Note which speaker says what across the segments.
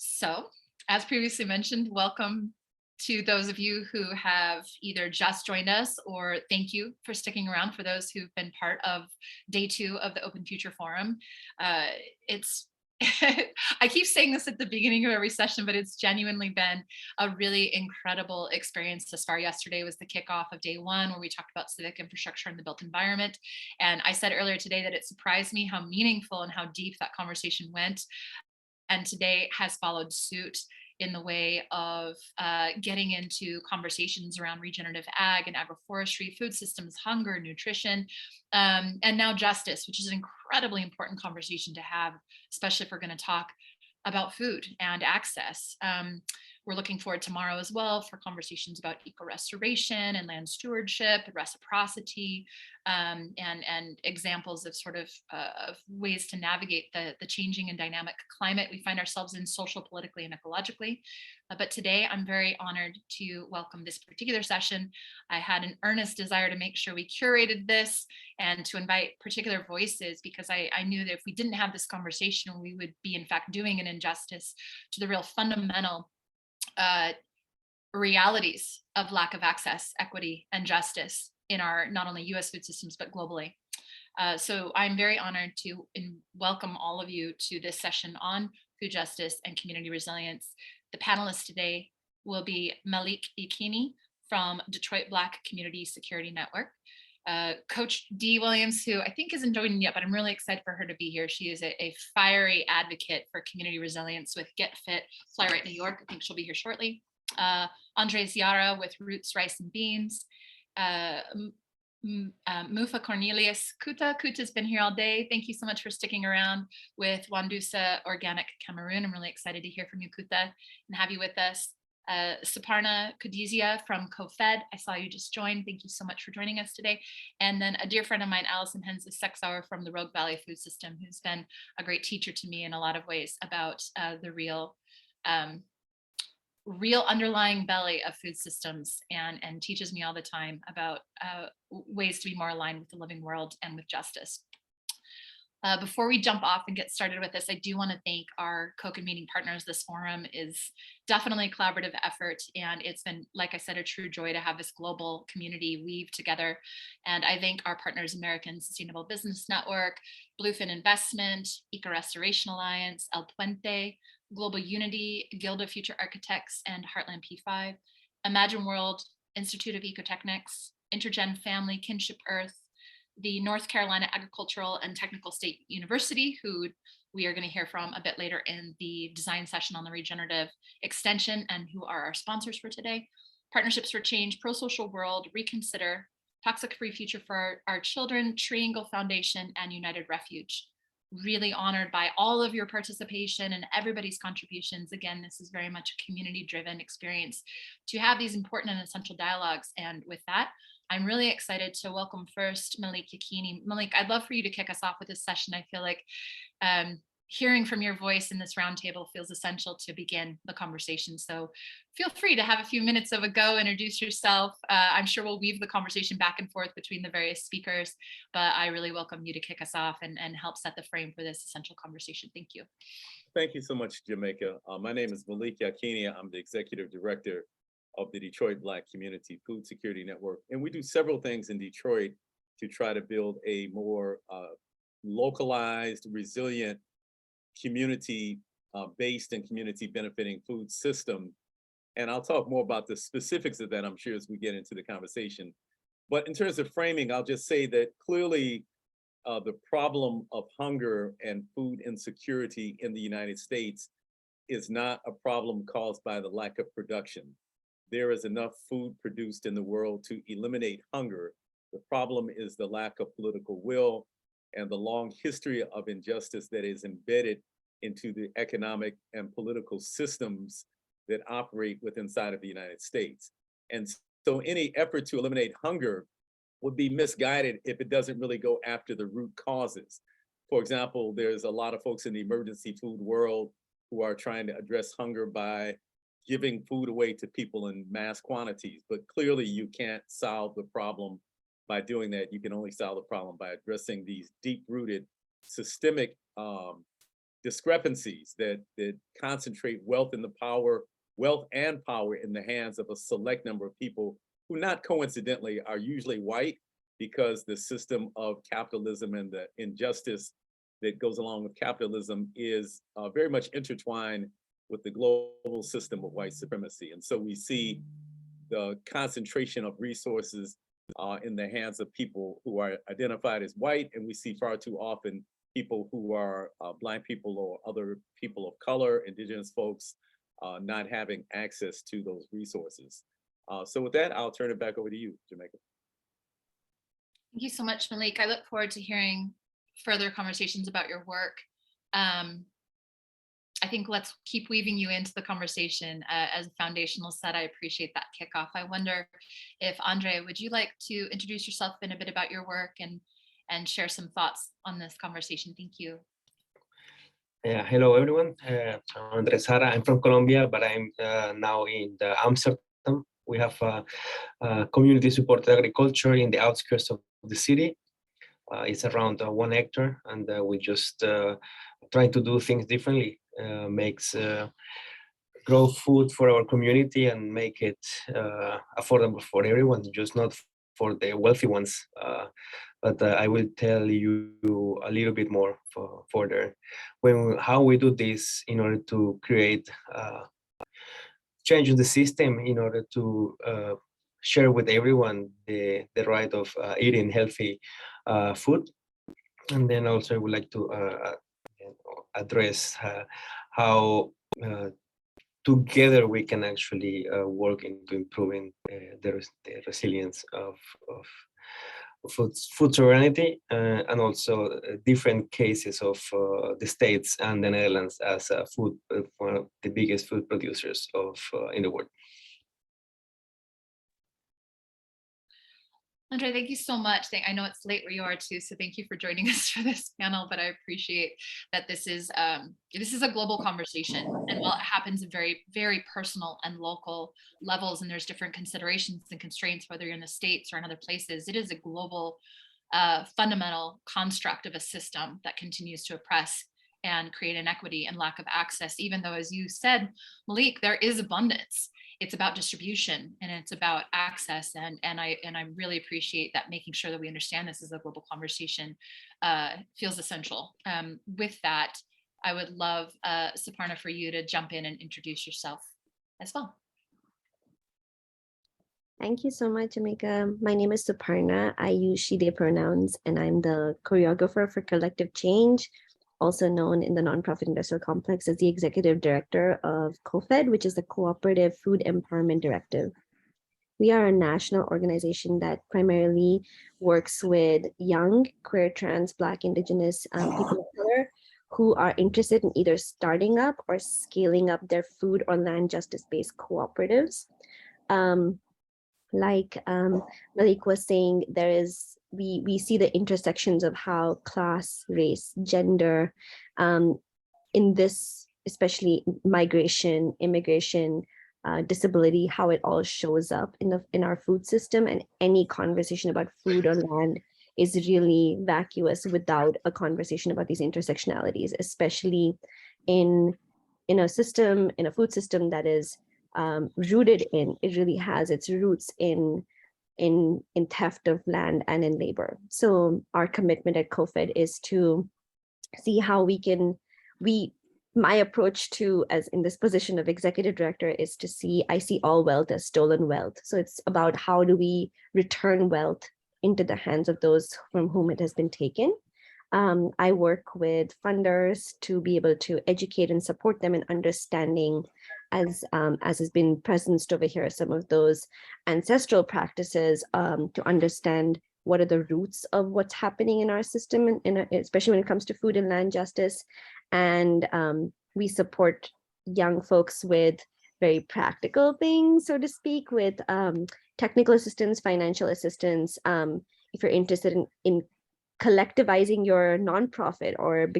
Speaker 1: So, as previously mentioned, welcome to those of you who have either just joined us, or thank you for sticking around for those who've been part of day 2 of the Open Future Forum. It's I keep saying this at the beginning of every session, but it's genuinely been a really incredible experience thus far. Yesterday was the kickoff of day 1, where we talked about civic infrastructure and the built environment. And I said earlier today that it surprised me how meaningful and how deep that conversation went. And today has followed suit in the way of getting into conversations around regenerative ag and agroforestry, food systems, hunger, nutrition, and now justice, which is an incredibly important conversation to have, especially if we're going to talk about food and access. We're looking forward tomorrow as well for conversations about eco-restoration and land stewardship, reciprocity, and examples of sort of ways to navigate the changing and dynamic climate we find ourselves in, social, politically, and ecologically. But today I'm very honored to welcome this particular session. I had an earnest desire to make sure we curated this and to invite particular voices, because I knew that if we didn't have this conversation, we would be in fact doing an injustice to the real fundamental realities of lack of access, equity, and justice in our not only US food systems, but globally. So I'm very honored to welcome all of you to this session on food justice and community resilience. The panelists today will be Malik Yakini from Detroit Black Community Security Network, Coach Dee Williams, who I think isn't joining yet, but I'm really excited for her to be here. She is a fiery advocate for community resilience with Get Fit, Fly Right New York. I think she'll be here shortly. Andres Jara with Roots, Rice, and Beans. Mafah Cornelius Kuta. Kuta's been here all day. Thank you so much for sticking around with Wandusoa Organic Cameroon. I'm really excited to hear from you, Kuta, and have you with us. Suparna Kudesia from CoFED. I saw you just joined. Thank you so much for joining us today. And then a dear friend of mine, Alison Hensley-Sexaur from the Rogue Valley Food System, who's been a great teacher to me in a lot of ways about the real underlying belly of food systems, and teaches me all the time about ways to be more aligned with the living world and with justice. Before we jump off and get started with this, I do want to thank our co-convening partners. This forum is definitely a collaborative effort, and it's been, like I said, a true joy to have this global community weave together. And I thank our partners, American Sustainable Business Network, Bluefin Investment, Eco Restoration Alliance, El Puente, Global Unity, Guild of Future Architects, and Heartland P5, Imagine World, Institute of Ecotechnics, Intergen Family, Kinship Earth, the North Carolina Agricultural and Technical State University, who we are going to hear from a bit later in the design session on the regenerative extension, and who are our sponsors for today. Partnerships for Change, Pro Social World, Reconsider, Toxic Free Future for Our Children, Triangle Foundation, and United Refuge. Really honored by all of your participation and everybody's contributions. Again, this is very much a community-driven experience to have these important and essential dialogues. And with that, I'm really excited to welcome first Malik Yakini. Malik, I'd love for you to kick us off with this session. I feel like hearing from your voice in this roundtable feels essential to begin the conversation. So feel free to have a few minutes of a go, introduce yourself. I'm sure we'll weave the conversation back and forth between the various speakers, but I really welcome you to kick us off and help set the frame for this essential conversation. Thank you.
Speaker 2: Thank you so much, Jamaica. My name is Malik Yakini. I'm the executive director of the Detroit Black Community Food Security Network. And we do several things in Detroit to try to build a more localized, resilient, community-based and community benefiting food system. And I'll talk more about the specifics of that, I'm sure, as we get into the conversation. But in terms of framing, I'll just say that clearly the problem of hunger and food insecurity in the United States is not a problem caused by the lack of production. There is enough food produced in the world to eliminate hunger. The problem is the lack of political will and the long history of injustice that is embedded into the economic and political systems that operate within inside of the United States. And so any effort to eliminate hunger would be misguided if it doesn't really go after the root causes. For example, there's a lot of folks in the emergency food world who are trying to address hunger by giving food away to people in mass quantities. But clearly you can't solve the problem by doing that. You can only solve the problem by addressing these deep-rooted systemic discrepancies that concentrate wealth and power in the hands of a select number of people who, not coincidentally, are usually white, because the system of capitalism and the injustice that goes along with capitalism is very much intertwined with the global system of white supremacy. And so we see the concentration of resources in the hands of people who are identified as white, and we see far too often people who are Blind people or other people of color, indigenous folks, not having access to those resources. So with that, I'll turn it back over to you, Jamaica.
Speaker 1: Thank you so much, Malik. I look forward to hearing further conversations about your work. I think let's keep weaving you into the conversation as a foundational set. I appreciate that kickoff. I wonder if, Andre, would you like to introduce yourself and a bit about your work and share some thoughts on this conversation? Thank you.
Speaker 3: Hello, everyone. I'm Andre Jara. I'm from Colombia, but I'm now in Amsterdam. We have community-supported agriculture in the outskirts of the city. It's around 1 hectare, and we just trying to do things differently. Grow food for our community and make it affordable for everyone, just not for the wealthy ones. But I will tell you a little bit more further how we do this in order to create change in the system, in order to share with everyone the right of eating healthy food. And then also I would like to address how together we can actually work into improving the resilience of food sovereignty, and also different cases of the States and the Netherlands as one of the biggest food producers in the world.
Speaker 1: Andre, thank you so much. I know it's late where you are too, so thank you for joining us for this panel, but I appreciate that this is a global conversation. And while it happens at very, very personal and local levels, and there's different considerations and constraints, whether you're in the States or in other places, it is a global fundamental construct of a system that continues to oppress and create inequity and lack of access, even though, as you said, Malik, there is abundance. It's about distribution and it's about access, and I really appreciate that. Making sure that we understand this as a global conversation feels essential. With that, I would love Suparna for you to jump in and introduce yourself as well.
Speaker 4: Thank you so much, Jamaica. My name is Suparna. I use she, they pronouns, and I'm the choreographer for Collective Change, also known in the nonprofit industrial complex as the executive director of CoFED, which is the Cooperative Food Empowerment Directive. We are a national organization that primarily works with young, queer, trans, Black, Indigenous people of color who are interested in either starting up or scaling up their food or land justice-based cooperatives. Like Malik was saying, we see the intersections of how class, race, gender, in this, especially migration, immigration, disability, how it all shows up in our food system, and any conversation about food or land is really vacuous without a conversation about these intersectionalities, especially in a food system that is rooted in, it really has its roots in theft of land and in labor. So our commitment at CoFED is to see how my approach to, as in this position of executive director, is to I see all wealth as stolen wealth. So it's about how do we return wealth into the hands of those from whom it has been taken. I work with funders to be able to educate and support them in understanding, as has been presenced over here, some of those ancestral practices, to understand what are the roots of what's happening in our system, especially when it comes to food and land justice. And we support young folks with very practical things, so to speak, with technical assistance, financial assistance. If you're interested in collectivizing your nonprofit or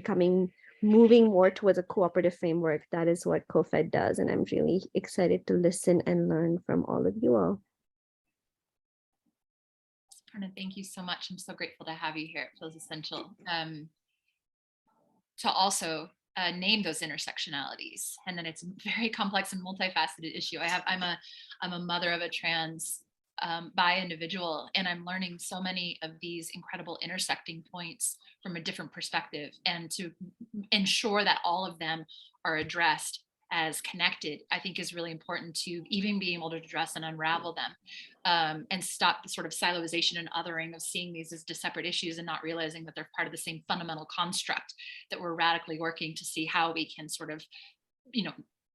Speaker 4: moving more towards a cooperative framework, that is what CoFED does. And I'm really excited to listen and learn from all of you all.
Speaker 1: Suparna, thank you so much. I'm so grateful to have you here. It feels essential to also name those intersectionalities. And then it's a very complex and multifaceted issue. I'm a mother of a trans bi individual, and I'm learning so many of these incredible intersecting points from a different perspective, and to ensure that all of them are addressed as connected, I think is really important to even be able to address and unravel them, and stop the sort of siloization and othering of seeing these as separate issues and not realizing that they're part of the same fundamental construct, that we're radically working to see how we can sort of,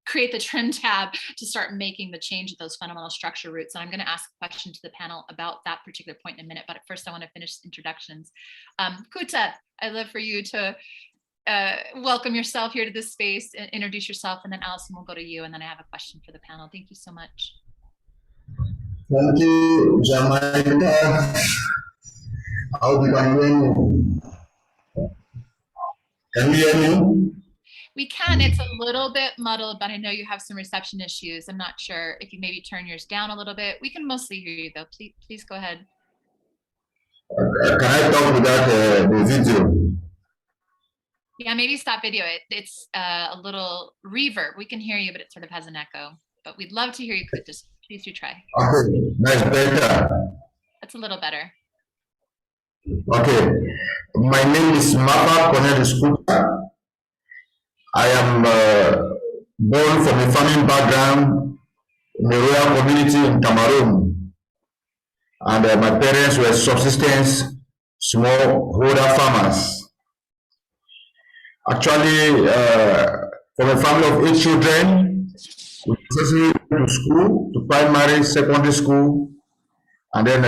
Speaker 1: create the trim tab to start making the change of those fundamental structure roots. And I'm going to ask a question to the panel about that particular point in a minute, but first I want to finish introductions. Kuta, I'd love for you to welcome yourself here to this space, introduce yourself, and then Alison will go to you, and then I have a question for the panel. Thank you so much.
Speaker 5: Thank you, Jamaica. How do you hear me? Can you hear me?
Speaker 1: We can. It's a little bit muddled, but I know you have some reception issues. I'm not sure if you maybe turn yours down a little bit. We can mostly hear you though. Please go ahead.
Speaker 5: Can I talk without the video?
Speaker 1: Yeah, maybe stop video. It's a little reverb. We can hear you, but it sort of has an echo. But we'd love to hear you. Just please do try.
Speaker 5: Okay, that's better.
Speaker 1: That's a little better.
Speaker 5: Okay, my name is Mafah Cornelius Kuta. I am born from a farming background in a rural community in Cameroon, and my parents were subsistence smallholder farmers. Actually, from a family of 8 children, we successfully went to school, to primary, secondary school, and then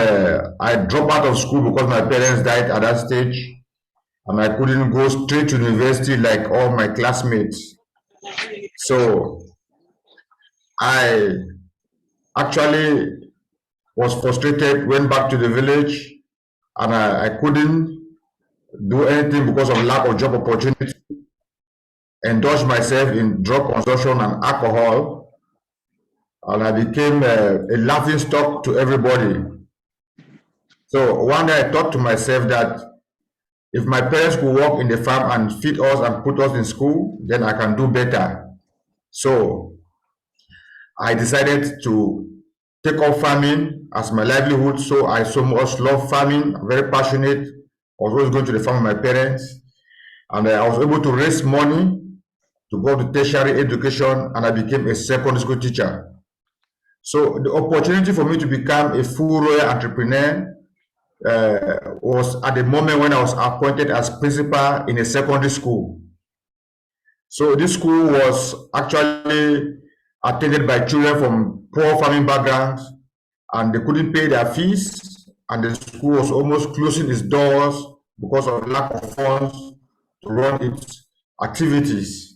Speaker 5: I dropped out of school because my parents died at that stage, and I couldn't go straight to university like all my classmates. So I actually was frustrated, went back to the village, and I couldn't do anything because of lack of job opportunity. Indulged myself in drug consumption and alcohol, and I became a laughing stock to everybody. So one day I thought to myself that if my parents could work in the farm and feed us and put us in school, then I can do better. So I decided to take up farming as my livelihood. So I so much love farming, I'm very passionate. I was always going to the farm with my parents, and I was able to raise money to go to tertiary education, and I became a secondary school teacher. So the opportunity for me to become a full royal entrepreneur was at the moment when I was appointed as principal in a secondary school. So this school was actually attended by children from poor farming backgrounds, and they couldn't pay their fees, and the school was almost closing its doors because of lack of funds to run its activities.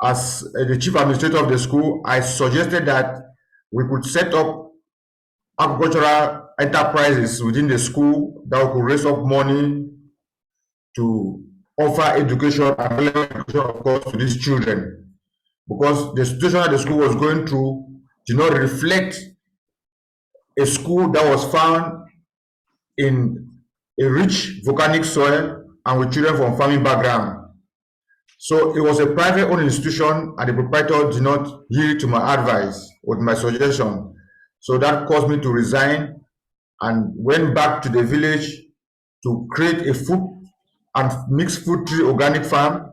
Speaker 5: As the chief administrator of the school, I suggested that we could set up agricultural enterprises within the school that could raise up money to offer education and relevant education, of course, to these children, because the situation that the school was going through did not reflect a school that was found in a rich volcanic soil and with children from farming background. So it was a private owned institution, and the proprietor did not heed to my advice or my suggestion. So that caused me to resign and went back to the village to create a food and mixed food tree organic farm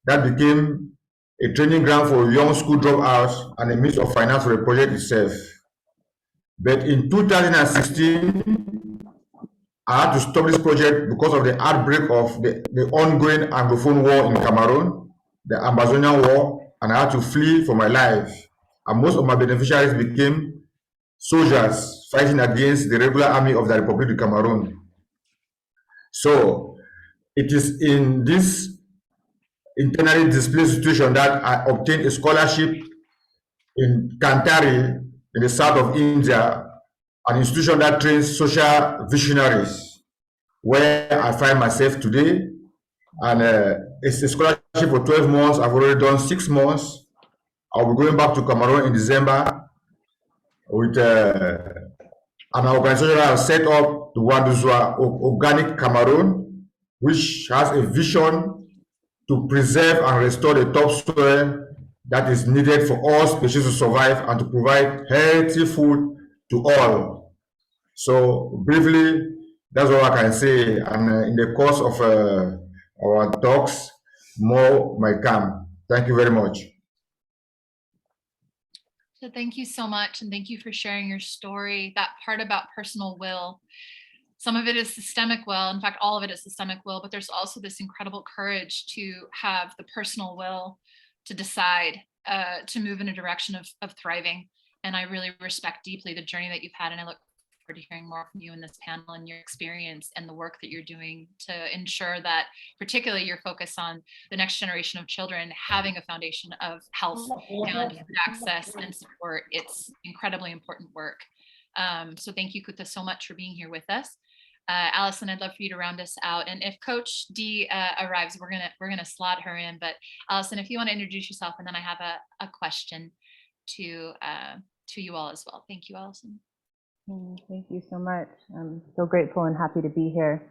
Speaker 5: that became a training ground for young school dropouts and a means of finance for the project itself. But in 2016, I had to stop this project because of the outbreak of the ongoing Anglophone war in Cameroon, the Amazonian war, and I had to flee for my life. And most of my beneficiaries became soldiers fighting against the regular army of the Republic of Cameroon. So it is in this internally displaced situation that I obtained a scholarship in Kantari in the south of India, an institution that trains social visionaries, where I find myself today. And it's a scholarship for 12 months. I've already done 6 months. I'll be going back to Cameroon in December with an organization that I've set up, the Wandusoa Organic Cameroon, which has a vision to preserve and restore the topsoil that is needed for all species to survive and to provide healthy food to all. So briefly, that's all I can say. And in the course of our talks, more might come. Thank you very much.
Speaker 1: So thank you so much. And thank you for sharing your story. That part about personal will, some of it is systemic will. In fact, all of it is systemic will, but there's also this incredible courage to have the personal will to decide to move in a direction of thriving. And I really respect deeply the journey that you've had. And I look forward to hearing more from you in this panel and your experience and the work that you're doing to ensure that particularly your focus on the next generation of children having a foundation of health and food access and support. It's incredibly important work. So thank you, Kuta, so much for being here with us. Alison, I'd love for you to round us out. And if Coach D arrives, we're gonna slot her in. But Alison, if you want to introduce yourself, and then I have a question to you all as well. Thank you, Alison.
Speaker 6: Thank you so much. I'm so grateful and happy to be here.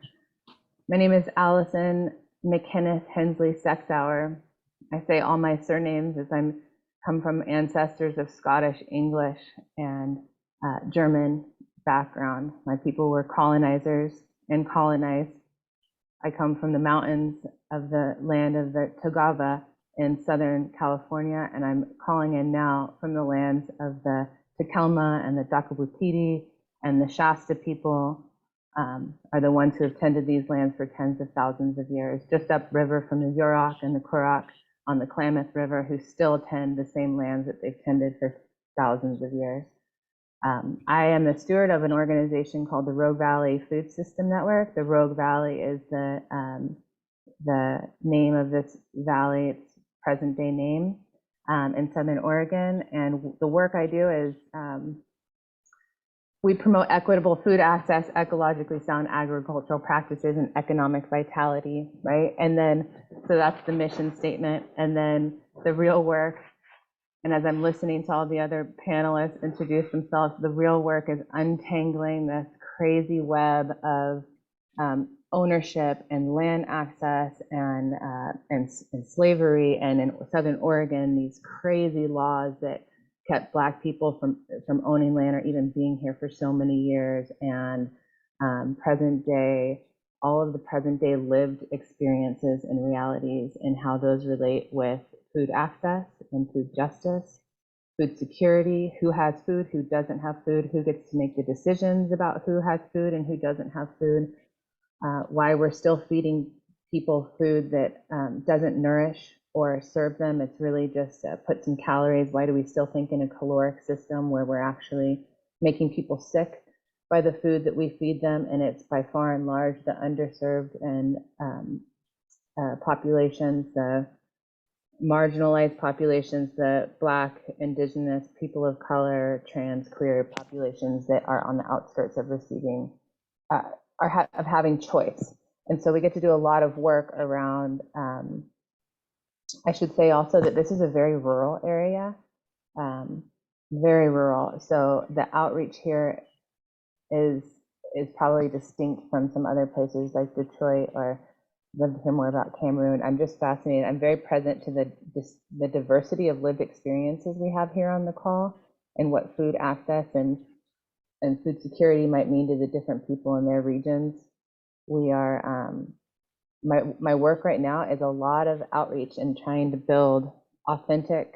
Speaker 6: My name is Alison Hensley-Sexaur. I say all my surnames as I come from ancestors of Scottish, English, and German background. My people were colonizers and colonized. I come from the mountains of the land of the Togava in Southern California, and I'm calling in now from the lands of the Takelma and the Dakabutiti and the Shasta people are the ones who have tended these lands for tens of thousands of years, just upriver from the Yurok and the Kurok on the Klamath River, who still tend the same lands that they've tended for thousands of years. I am the steward of an organization called the Rogue Valley Food System Network. The Rogue Valley is the name of this valley, its present day name. In Southern Oregon, and the work I do is we promote equitable food access, ecologically sound agricultural practices, and economic vitality, right? And then, so that's the mission statement. And then the real work, and as I'm listening to all the other panelists introduce themselves, the real work is untangling this crazy web of ownership and land access and slavery, and in Southern Oregon, these crazy laws that kept Black people from owning land or even being here for so many years, and present day, all of the present day lived experiences and realities and how those relate with food access and food justice, food security, who has food, who doesn't have food, who gets to make the decisions about who has food and who doesn't have food. Why we're still feeding people food that doesn't nourish or serve them. It's really just put some calories. Why do we still think in a caloric system where we're actually making people sick by the food that we feed them? And it's by far and large the underserved and populations, the marginalized populations, the Black, Indigenous, people of color, trans, queer populations that are on the outskirts of receiving of having choice. And so we get to do a lot of work around, I should say also that this is a very rural area, very rural. So the outreach here is probably distinct from some other places like Detroit, or I'd love to hear more about Cameroon. I'm just fascinated. I'm very present to the diversity of lived experiences we have here on the call, and what food access and food security might mean to the different people in their regions. We are, my work right now is a lot of outreach and trying to build authentic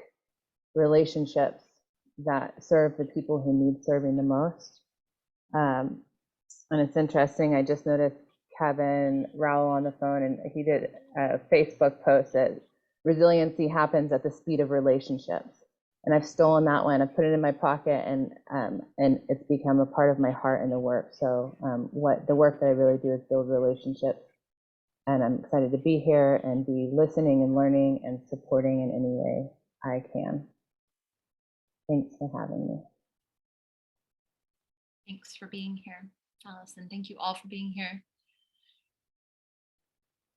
Speaker 6: relationships that serve the people who need serving the most. And it's interesting, I just noticed Kevin Rowell on the phone, and he did a Facebook post that resiliency happens at the speed of relationships. And I've stolen that one. I've put it in my pocket, and it's become a part of my heart in the work. So what the work that I really do is build relationships, and I'm excited to be here and be listening and learning and supporting in any way I can. Thanks for having me.
Speaker 1: Thanks for being here, Alison. Thank you all for being here.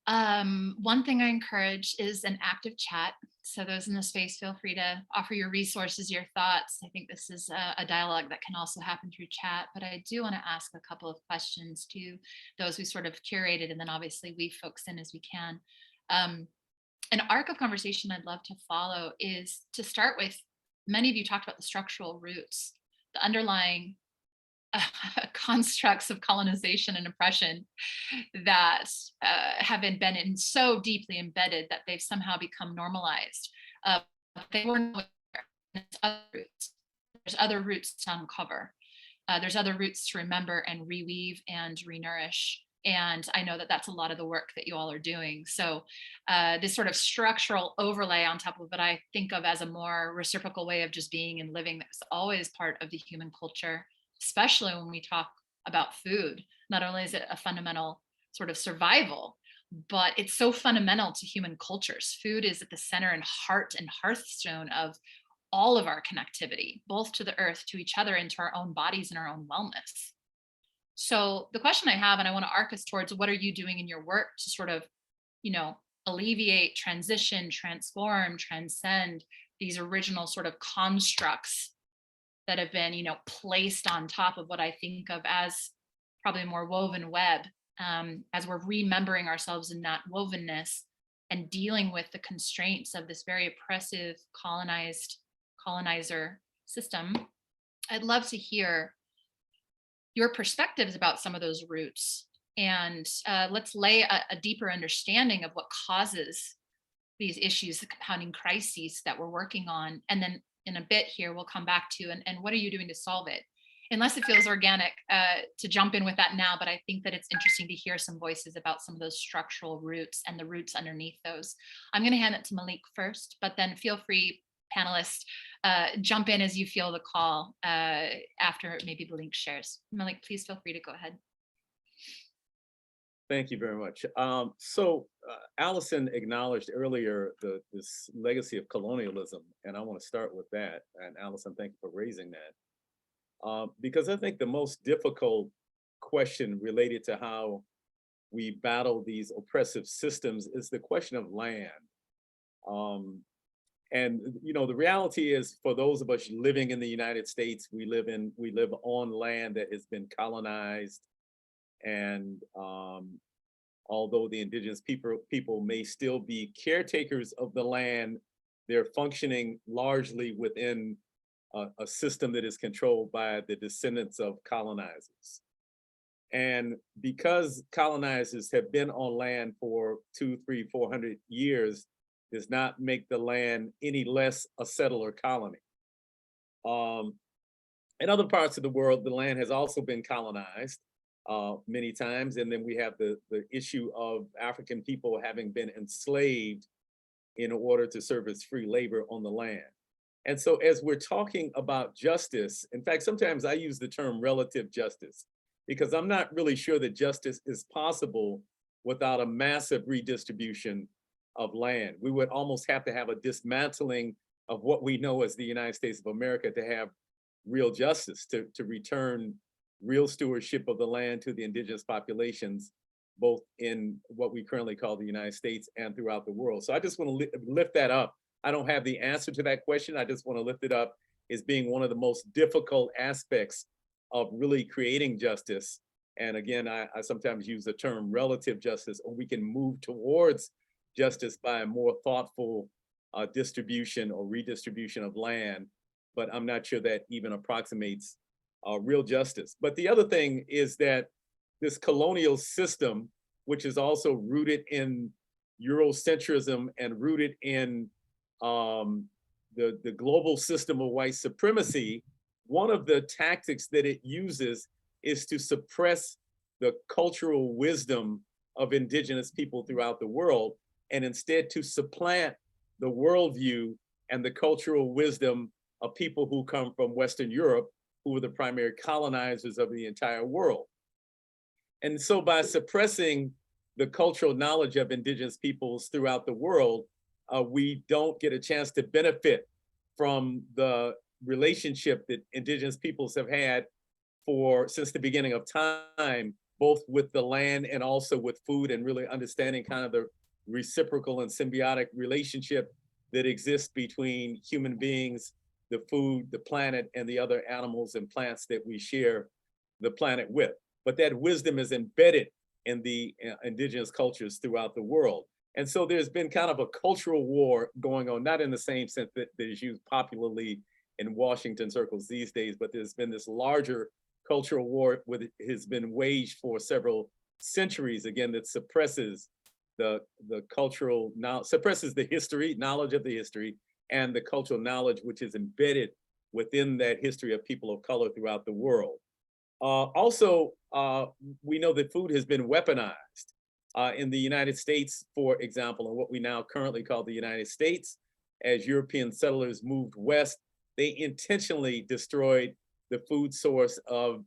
Speaker 1: One thing I encourage is an active chat. So those in the space, feel free to offer your resources, your thoughts. I think this is a dialogue that can also happen through chat, but I do want to ask a couple of questions to those who sort of curated, and then obviously we focus in as we can. an arc of conversation I'd love to follow is to start with, many of you talked about the structural roots, the underlying constructs of colonization and oppression that have been so deeply embedded that they've somehow become normalized. They weren't there. There's other roots to uncover. There's other roots to remember and reweave and renourish. And I know that that's a lot of the work that you all are doing. So this sort of structural overlay on top of what I think of as a more reciprocal way of just being and living that's always part of the human culture, especially when we talk about food. Not only is it a fundamental sort of survival, but it's so fundamental to human cultures. Food is at the center and heart and hearthstone of all of our connectivity, both to the earth, to each other, and to our own bodies and our own wellness. So the question I have, and I want to arc us towards, what are you doing in your work to sort of, alleviate, transition, transform, transcend these original sort of constructs that have been, placed on top of what I think of as probably a more woven web, as we're remembering ourselves in that wovenness and dealing with the constraints of this very oppressive colonizer system. I'd love to hear your perspectives about some of those roots, and let's lay a deeper understanding of what causes these issues, the compounding crises that we're working on. And then in a bit here, we'll come back to, and what are you doing to solve it? Unless it feels organic to jump in with that now, but I think that it's interesting to hear some voices about some of those structural roots and the roots underneath those. I'm going to hand it to Malik first, but then feel free, panelists, jump in as you feel the call after maybe Malik shares. Malik, please feel free to go ahead.
Speaker 2: Thank you very much. Alison acknowledged earlier this legacy of colonialism, and I want to start with that. And Alison, thank you for raising that. Because I think the most difficult question related to how we battle these oppressive systems is the question of land. And the reality is, for those of us living in the United States, we live on land that has been colonized. And although the indigenous people may still be caretakers of the land, they're functioning largely within a system that is controlled by the descendants of colonizers. And because colonizers have been on land for 200, 300, 400 years, does not make the land any less a settler colony. In other parts of the world, the land has also been colonized many times. And then we have the issue of African people having been enslaved in order to serve as free labor on the land. And so as we're talking about justice, in fact, sometimes I use the term relative justice, because I'm not really sure that justice is possible without a massive redistribution of land. We would almost have to have a dismantling of what we know as the United States of America to have real justice, to return real stewardship of the land to the indigenous populations, both in what we currently call the United States and throughout the world. So I just want to lift that up. I don't have the answer to that question. I just want to lift it up as being one of the most difficult aspects of really creating justice. And again, I sometimes use the term relative justice, or we can move towards justice by a more thoughtful distribution or redistribution of land. But I'm not sure that even approximates real justice. But the other thing is that this colonial system, which is also rooted in Eurocentrism and rooted in the global system of white supremacy, one of the tactics that it uses is to suppress the cultural wisdom of indigenous people throughout the world, and instead to supplant the worldview and the cultural wisdom of people who come from Western Europe, who were the primary colonizers of the entire world. And so by suppressing the cultural knowledge of indigenous peoples throughout the world, we don't get a chance to benefit from the relationship that indigenous peoples have had since the beginning of time, both with the land and also with food, and really understanding kind of the reciprocal and symbiotic relationship that exists between human beings, the food, the planet, and the other animals and plants that we share the planet with. But that wisdom is embedded in the indigenous cultures throughout the world. And so there's been kind of a cultural war going on, not in the same sense that is used popularly in Washington circles these days, but there's been this larger cultural war has been waged for several centuries, again, that suppresses the cultural, suppresses the history, knowledge of the history, and the cultural knowledge which is embedded within that history of people of color throughout the world. Also, we know that food has been weaponized. In the United States, for example, and what we now currently call the United States, as European settlers moved west, they intentionally destroyed the food source of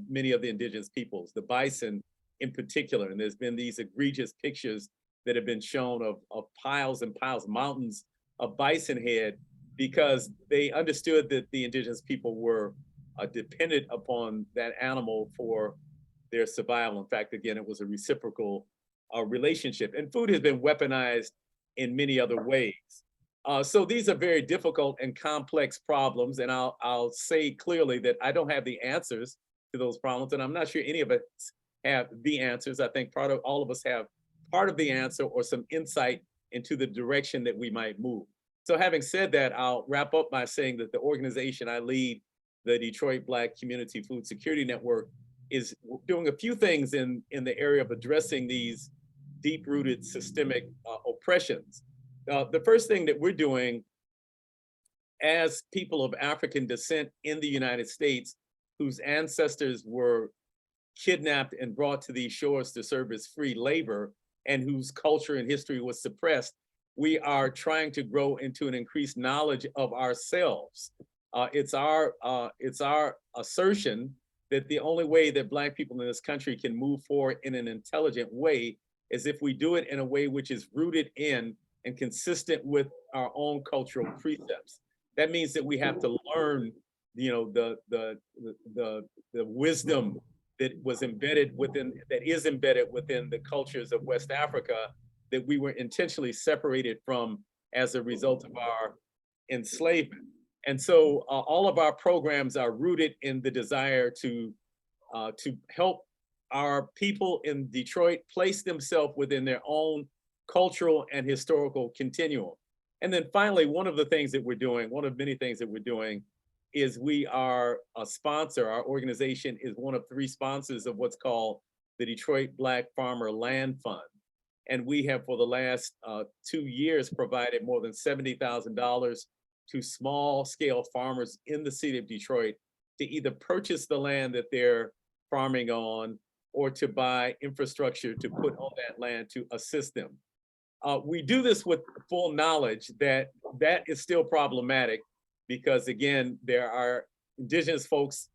Speaker 2: many of the indigenous peoples, the bison in particular. And there's been these egregious pictures that have been shown of piles and piles, mountains of bison head, because they understood that the indigenous people were dependent upon that animal for their survival. In fact, again, it was a reciprocal relationship. And food has been weaponized in many other ways. So these are very difficult and complex problems. And I'll say clearly that I don't have the answers to those problems. And I'm not sure any of us have the answers. I think all of us have part of the answer or some insight into the direction that we might move. So having said that, I'll wrap up by saying that the organization I lead, the Detroit Black Community Food Security Network, is doing a few things in the area of addressing these deep-rooted systemic oppressions. The first thing that we're doing as people of African descent in the United States, whose ancestors were kidnapped and brought to these shores to serve as free labor, and whose culture and history was suppressed, we are trying to grow into an increased knowledge of ourselves. It's our assertion that the only way that Black people in this country can move forward in an intelligent way is if we do it in a way which is rooted in and consistent with our own cultural precepts. That means that we have to learn, the wisdom that was embedded within, that is embedded within the cultures of West Africa, that we were intentionally separated from as a result of our enslavement. And so all of our programs are rooted in the desire to help our people in Detroit place themselves within their own cultural and historical continuum. And then finally, one of the things that we're doing, one of many things that we're doing, is we are a sponsor. Our organization is one of 3 sponsors of what's called the Detroit Black Farmer Land Fund. And we have, for the last 2 years, provided more than $70,000 to small scale farmers in the city of Detroit to either purchase the land that they're farming on or to buy infrastructure to put on that land to assist them. We do this with full knowledge that that is still problematic because, again, there are indigenous folks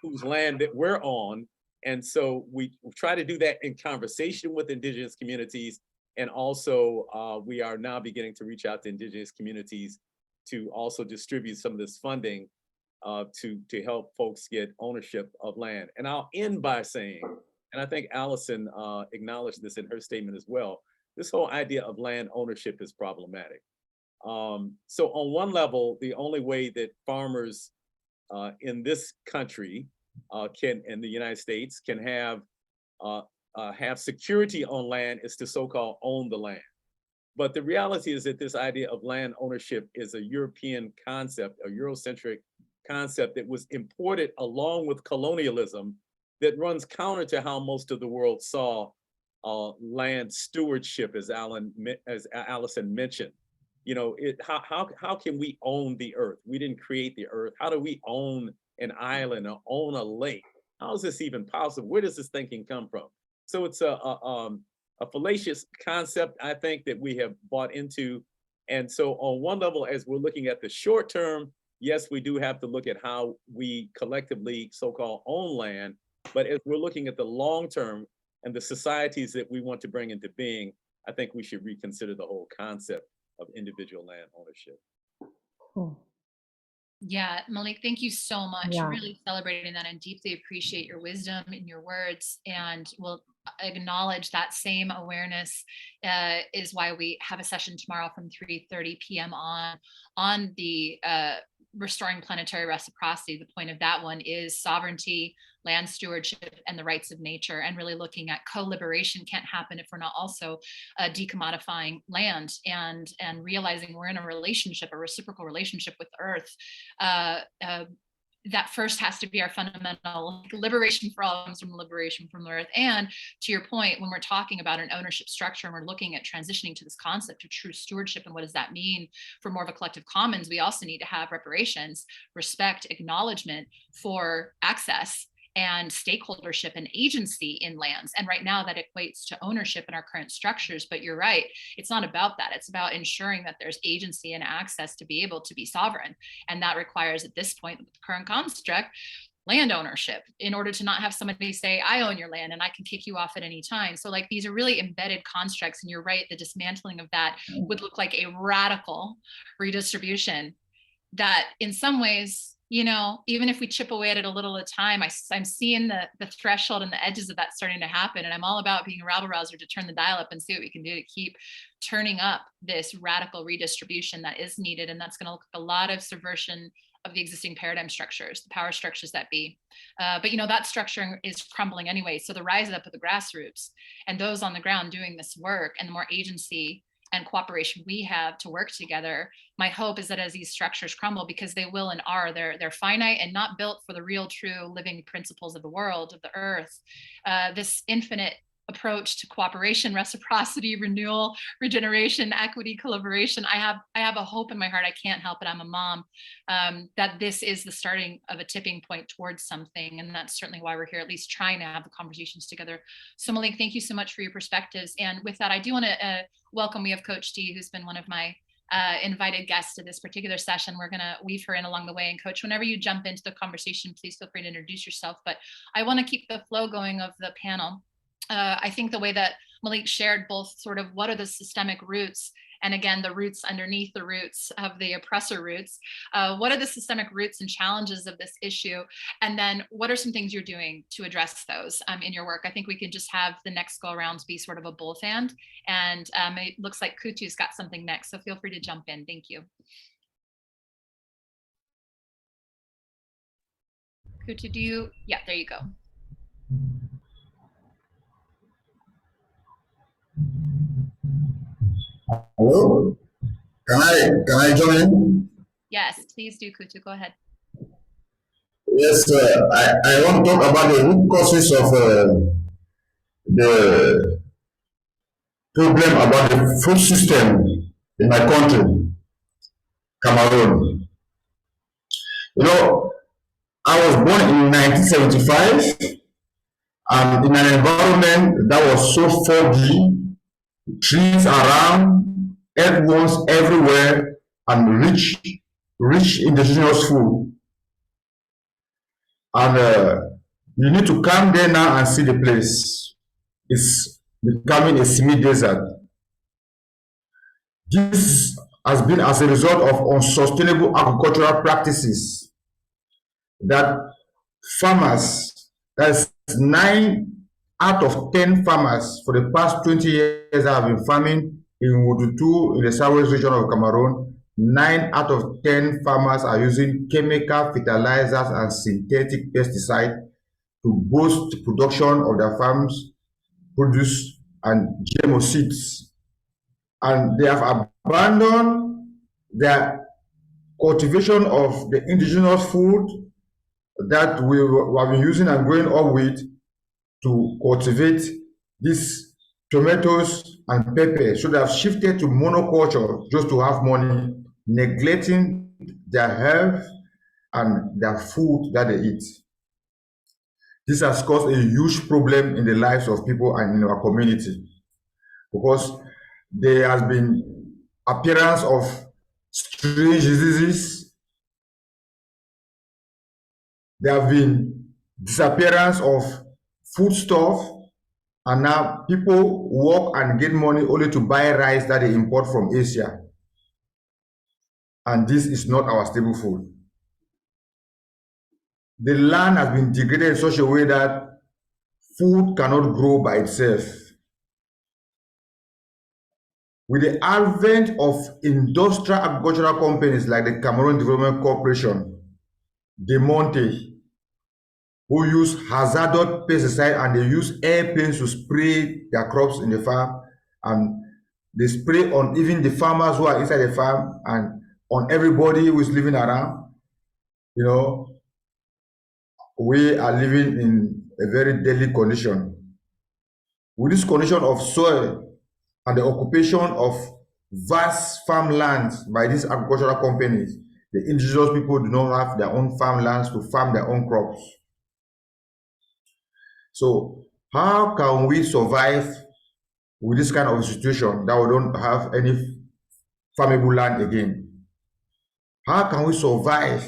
Speaker 2: whose land that we're on. And so we try to do that in conversation with indigenous communities. And also we are now beginning to reach out to indigenous communities to also distribute some of this funding to help folks get ownership of land. And I'll end by saying, and I think Alison acknowledged this in her statement as well, this whole idea of land ownership is problematic. So on one level, the only way that farmers in this country in the United States can have security on land is to so-called own the land. But the reality is that this idea of land ownership is a European concept, a Eurocentric concept that was imported along with colonialism that runs counter to how most of the world saw land stewardship, as Alison mentioned. How can we own the earth? We didn't create the earth. How do we own an island or own a lake? How is this even possible? Where does this thinking come from? So it's a fallacious concept, I think, that we have bought into. And so on one level, as we're looking at the short term, yes, we do have to look at how we collectively so-called own land. But as we're looking at the long term and the societies that we want to bring into being, I think we should reconsider the whole concept of individual land ownership.
Speaker 6: Cool.
Speaker 1: Yeah, Malik, thank you so much.
Speaker 6: Yeah.
Speaker 1: Really celebrating that and deeply appreciate your wisdom in your words. And we'll acknowledge that same awareness is why we have a session tomorrow from 3:30 p.m. on the restoring planetary reciprocity. The point of that one is sovereignty, land stewardship, and the rights of nature, and really looking at co-liberation can't happen if we're not also decommodifying land and realizing we're in a relationship, a reciprocal relationship with Earth. That first has to be our fundamental liberation for all comes from liberation from the earth. And to your point, when we're talking about an ownership structure and we're looking at transitioning to this concept of true stewardship and what does that mean for more of a collective commons, we also need to have reparations, respect, acknowledgement for access and stakeholdership and agency in lands. And right now that equates to ownership in our current structures, but you're right, it's not about that. It's about ensuring that there's agency and access to be able to be sovereign. And that requires at this point, with the current construct, land ownership, in order to not have somebody say, I own your land and I can kick you off at any time. So like these are really embedded constructs, and you're right, the dismantling of that would look like a radical redistribution that in some ways, you know, even if we chip away at it a little at a time, I'm seeing the threshold and the edges of that starting to happen. And I'm all about being a rabble rouser to turn the dial up and see what we can do to keep turning up this radical redistribution that is needed. And that's going to look like a lot of subversion of the existing paradigm structures, the power structures that be. But, you know, that structure is crumbling anyway. So the rise up of the grassroots and those on the ground doing this work, and the more agency and cooperation we have to work together, my hope is that as these structures crumble, because they will and are, they're finite and not built for the real, true living principles of the world, of the earth, this infinite approach to cooperation, reciprocity, renewal, regeneration, equity, collaboration. I have a hope in my heart. I can't help it. I'm a mom, that this is the starting of a tipping point towards something. And that's certainly why we're here, at least trying to have the conversations together. So Malik, thank you so much for your perspectives. And with that, I do want to welcome, we have Coach D, who's been one of my invited guests to this particular session. We're going to weave her in along the way. And Coach, whenever you jump into the conversation, please feel free to introduce yourself. But I want to keep the flow going of the panel. I think the way that Malik shared both sort of what are the systemic roots, and again, the roots underneath the roots of the oppressor roots, what are the systemic roots and challenges of this issue? And then what are some things you're doing to address those in your work? I think we can just have the next go around be sort of a both and it looks like Kuta's got something next. So feel free to jump in. Thank you. Kuta, do you, yeah, there you go.
Speaker 5: Hello? Can I join in?
Speaker 1: Yes, please do, Kuta, go ahead.
Speaker 5: Yes, I want to talk about the root causes of the problem about the food system in my country, Cameroon. You know, I was born in 1975 and in an environment that was so foggy, trees around, earthworms everywhere, and rich indigenous food. And you need to come there now and see the place. It's becoming a semi-desert. This has been as a result of unsustainable agricultural practices that farmers, that's 9 out of 10 farmers for the past 20 years that have been farming in Wandusoa in the southwest region of Cameroon. 9 out of 10 farmers are using chemical fertilizers and synthetic pesticides to boost the production of their farms, produce and GMO seeds. And they have abandoned their cultivation of the indigenous food that we have been using and growing up with to cultivate these tomatoes and pepper. So they have shifted to monoculture just to have money, neglecting their health and their food that they eat. This has caused a huge problem in the lives of people and in our community, because there has been appearance of strange diseases. There have been disappearance of foodstuff, and now people work and get money only to buy rice that they import from Asia. And this is not our staple food. The land has been degraded in such a way that food cannot grow by itself. With the advent of industrial agricultural companies like the Cameroon Development Corporation, De Monte, who use hazardous pesticides and they use airplanes to spray their crops in the farm, and they spray on even the farmers who are inside the farm and on everybody who is living around. You know, we are living in a very deadly condition. With this condition of soil and the occupation of vast farmlands by these agricultural companies, the indigenous people do not have their own farmlands to farm their own crops. So how can we survive with this kind of situation that we don't have any farmable land again? How can we survive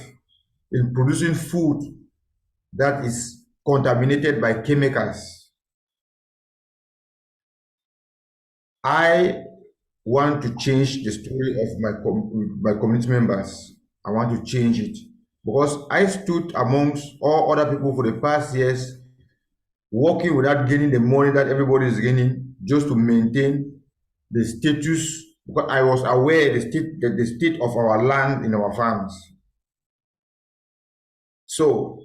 Speaker 5: in producing food that is contaminated by chemicals? I want to change the story of my community members. I want to change it because I stood amongst all other people for the past years, working without gaining the money that everybody is gaining, just to maintain the status, because I was aware the state of our land in our farms. So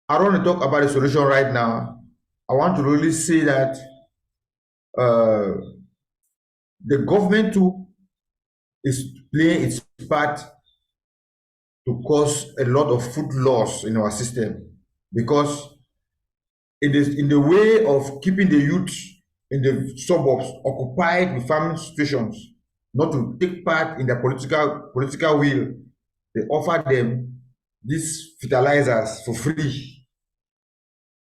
Speaker 5: I don't want to talk about the solution right now. I want to really say that the government too is playing its part to cause a lot of food loss in our system, because it is in the way of keeping the youth in the suburbs occupied with farming situations, not to take part in the political will. They offer them these fertilizers for free.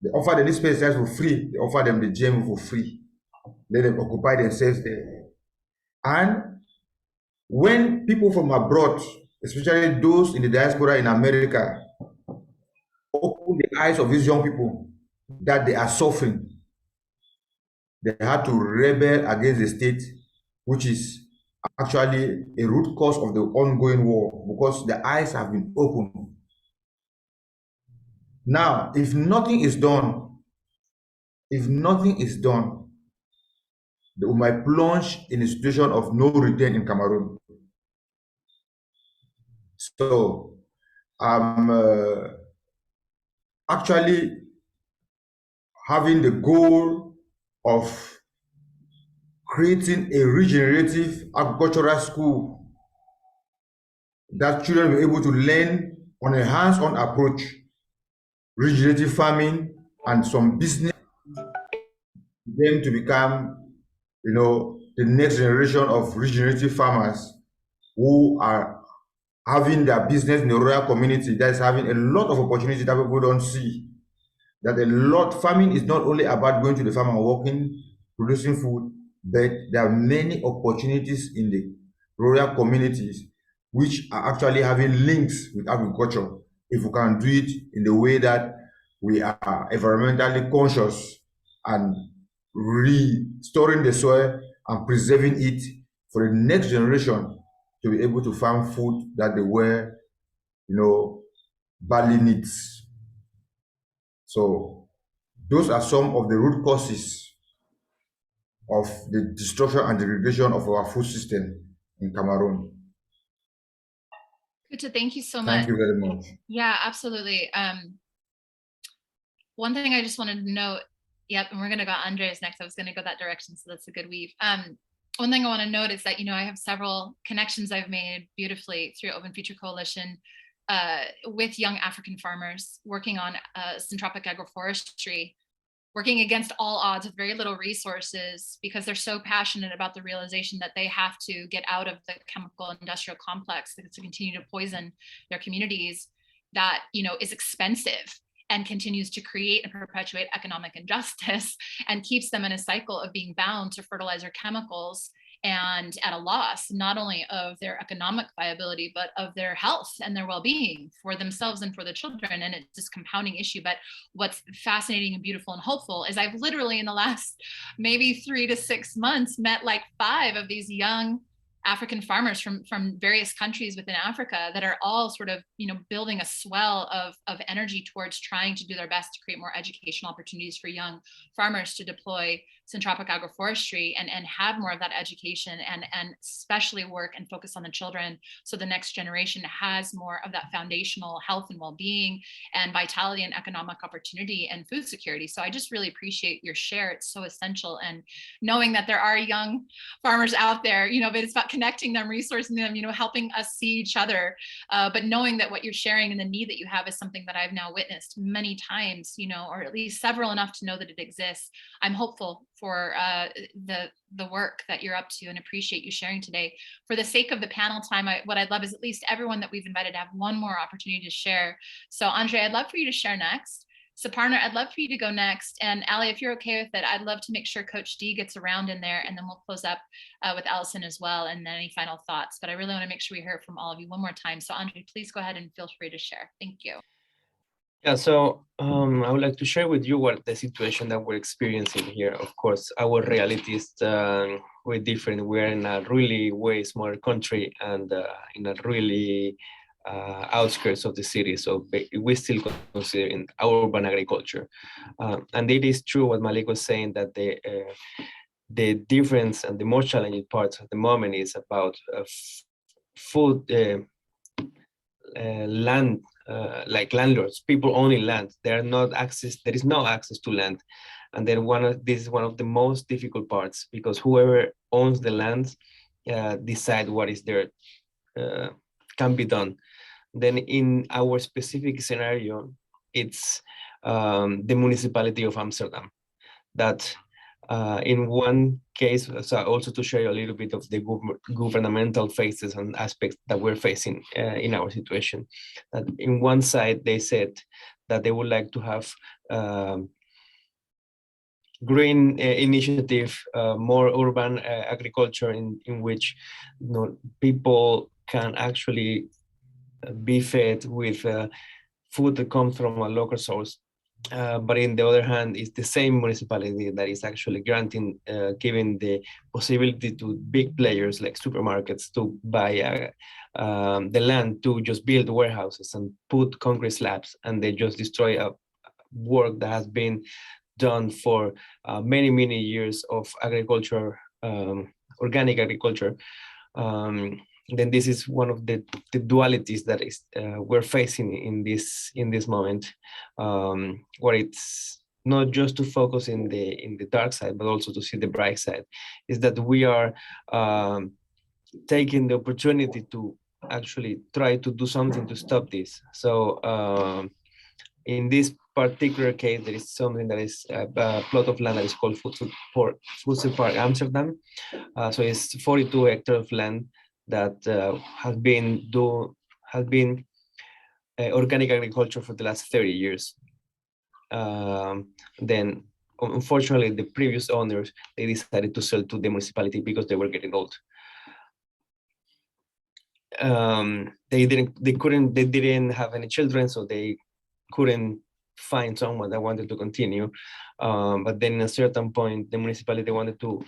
Speaker 5: They offer them these pesticides for free. They offer them the GM for free. Let them occupy themselves there. And when people from abroad, especially those in the diaspora in America, open the eyes of these young people that they are suffering, they had to rebel against the state, which is actually a root cause of the ongoing war, because the eyes have been opened. Now, if nothing is done, they might plunge in a situation of no return in Cameroon. So I'm actually having the goal of creating a regenerative agricultural school that children will be able to learn on a hands-on approach, regenerative farming and some business, them to become, the next generation of regenerative farmers who are having their business in the rural community, that is having a lot of opportunity that people don't see. That farming is not only about going to the farm and working, producing food, but there are many opportunities in the rural communities which are actually having links with agriculture, if we can do it in the way that we are environmentally conscious and restoring the soil and preserving it for the next generation to be able to farm food that they were, badly needs. So those are some of the root causes of the destruction and degradation of our food system in Cameroon.
Speaker 1: Kuta, thank you so much.
Speaker 5: Thank you very much.
Speaker 1: Yeah, absolutely. One thing I just wanted to note, and we're going to go Andres next. I was going to go that direction, so that's a good weave. One thing I want to note is that, I have several connections I've made beautifully through Open Future Coalition with young African farmers working on syntropic agroforestry, working against all odds with very little resources, because they're so passionate about the realization that they have to get out of the chemical industrial complex to continue to poison their communities, that, is expensive and continues to create and perpetuate economic injustice and keeps them in a cycle of being bound to fertilizer chemicals and at a loss, not only of their economic viability, but of their health and their well-being for themselves and for the children. And it's this compounding issue. But what's fascinating and beautiful and hopeful is I've literally in the last maybe 3 to 6 months met like 5 of these young African farmers from various countries within Africa that are all sort of, building a swell of energy towards trying to do their best to create more educational opportunities for young farmers to deploy syntropic agroforestry and have more of that education and especially work and focus on the children, so the next generation has more of that foundational health and well-being and vitality and economic opportunity and food security. So I just really appreciate your share. It's so essential. And knowing that there are young farmers out there, but it's about connecting them, resourcing them, helping us see each other. But knowing that what you're sharing and the need that you have is something that I've now witnessed many times, or at least several enough to know that it exists. I'm hopeful for the work that you're up to and appreciate you sharing today. For the sake of the panel time, what I'd love is at least everyone that we've invited to have one more opportunity to share. So Andre, I'd love for you to share next. Suparna, I'd love for you to go next. And Ali, if you're okay with it, I'd love to make sure Coach D gets around in there, and then we'll close up with Alison as well, and then any final thoughts. But I really want to make sure we hear from all of you one more time. So Andre, please go ahead and feel free to share. Thank you.
Speaker 3: Yeah, so I would like to share with you what the situation that we're experiencing here. Of course, our reality is way different. We're in a really way smaller country and in a really outskirts of the city. So we still consider in our urban agriculture. And it is true what Malik was saying, that the difference and the more challenging parts at the moment is about food, land, like landlords, people owning land. There is no access to land. And then this is one of the most difficult parts, because whoever owns the land decide what is there can be done. Then in our specific scenario, it's the municipality of Amsterdam that in one case, so also to share a little bit of the governmental phases and aspects that we're facing in our situation. That in one side, they said that they would like to have green initiative, more urban agriculture in which people can actually be fed with food that comes from a local source. But in the other hand, it's the same municipality that is actually granting, giving the possibility to big players like supermarkets to buy the land to just build warehouses and put concrete slabs, and they just destroy a work that has been done for many, many years of agriculture, organic agriculture. Then this is one of the dualities that is we're facing in this moment, where it's not just to focus in the dark side, but also to see the bright side. Is that we are taking the opportunity to actually try to do something to stop this. So in this particular case, there is something that is a plot of land that is called Food Park Amsterdam. So it's 42 hectares of land that has been organic agriculture for the last 30 years. Then, unfortunately, the previous owners, they decided to sell to the municipality because they were getting old. They didn't have any children, so they couldn't find someone that wanted to continue. But then at a certain point, the municipality wanted to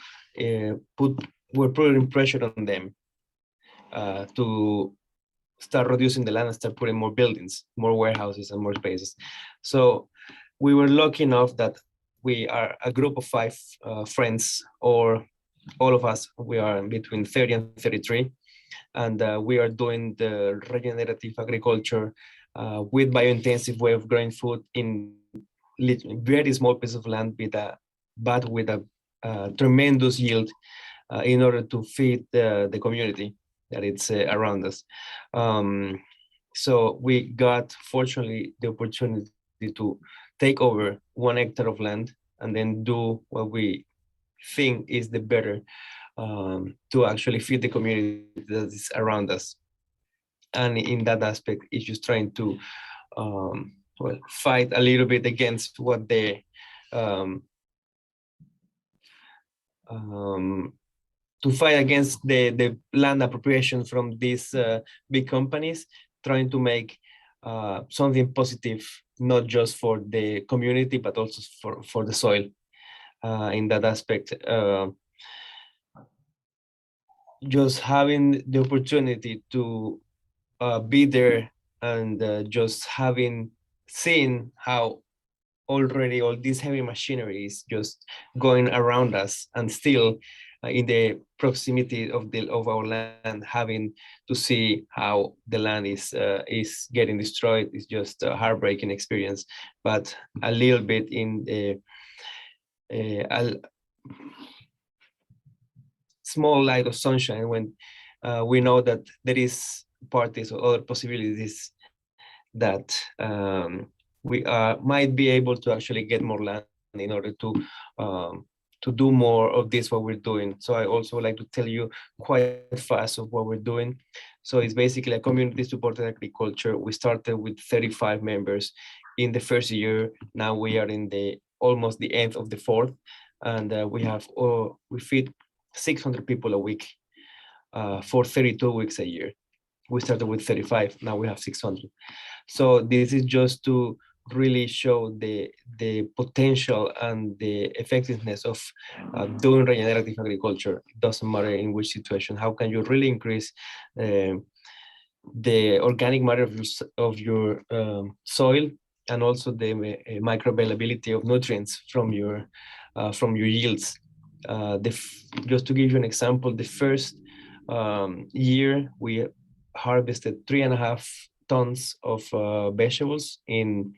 Speaker 3: were putting pressure on them to start reducing the land and start putting more buildings, more warehouses, and more spaces. So we were lucky enough that we are a group of 5 friends, or all of us, we are between 30 and 33. And we are doing the regenerative agriculture with biointensive way of growing food in very small pieces of land, but with a tremendous yield in order to feed the community that it's around us. So we got, fortunately, the opportunity to take over 1 hectare of land and then do what we think is the better to actually feed the community that is around us. And in that aspect, it's just trying to fight a little bit against what they to fight against the land appropriation from these big companies, trying to make something positive, not just for the community, but also for the soil in that aspect. just having the opportunity to be there and just having seen how already all this heavy machinery is just going around us, and still in the proximity of our land, having to see how the land is getting destroyed is just a heartbreaking experience. But a little bit in the small light of sunshine when we know that there is parties or other possibilities that we might be able to actually get more land in order to do more of this what we're doing. So I also like to tell you quite fast of what we're doing. So it's basically a community supported agriculture. We started with 35 members in the first year. Now we are in the almost the end of the fourth, and we feed 600 people a week for 32 weeks a year. We started with 35, now we have 600. So this is just to really show the potential and the effectiveness of doing regenerative agriculture. It doesn't matter in which situation. How can you really increase the organic matter of your soil, and also the microavailability of nutrients from your yields. Just to give you an example, the first year we harvested 3.5 tons of vegetables in